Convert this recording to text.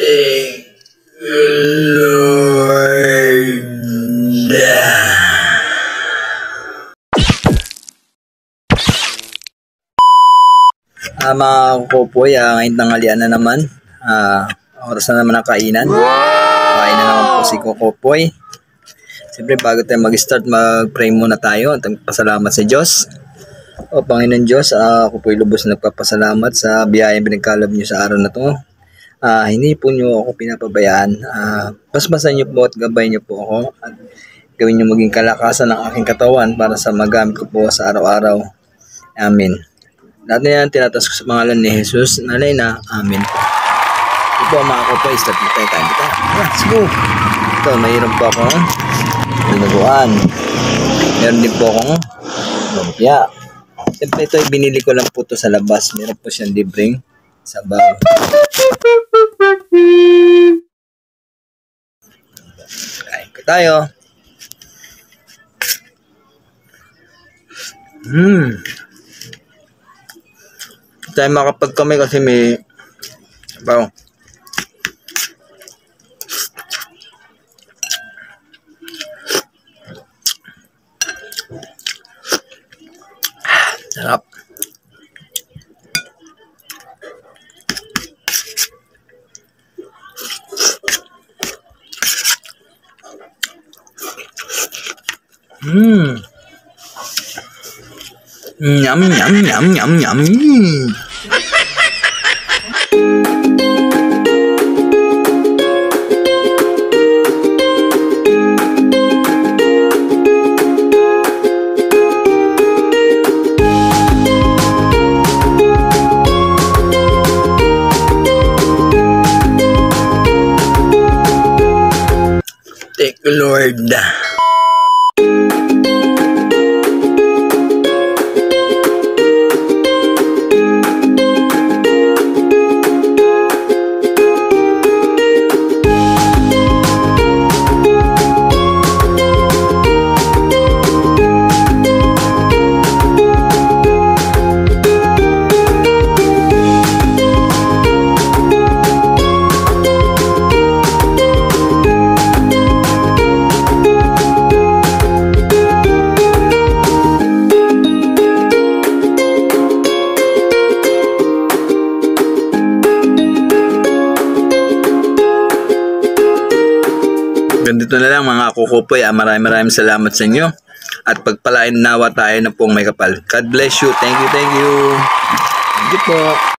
Thank Lord. Mga kupoy, ngayong tanghalian na naman. Oras na naman ang kainan. Kain na naman po si Kukopoy. Siyempre, bago tayo mag-start, mag-pray muna tayo at magpasalamat sa Diyos. O Panginoon Diyos, ako po'y lubos na nagpapasalamat sa biyayang pinagkaloob niyo sa araw na to. Hindi po niyo ako pinapabayaan. Basbasan niyo po at gabay niyo po ako at gawin niyo maging kalakasan ng aking katawan para sa magamit ko po sa araw-araw. Amen. Lahat na yan, tinatas ko sa pangalan ni Jesus. Nanay na, amen. Ito po mga kupoy, start na tayo. Let's go! Ito, mayroon po akong linaguan. Meron din po akong lumpia. Siyempre ito, binili ko lang po ito sa labas. Meron po siyang libreng sabaw. Kain ko tayo. Tayo makapagkamay kasi may sabaw. Sarap. Yum, yum, yum, yum, yum. Thank you, Lord. Ganito na lang mga kukupoy. Maraming salamat sa inyo. At pagpalain nawa tayo na pong may kapal. God bless you. Thank you. Thank you po.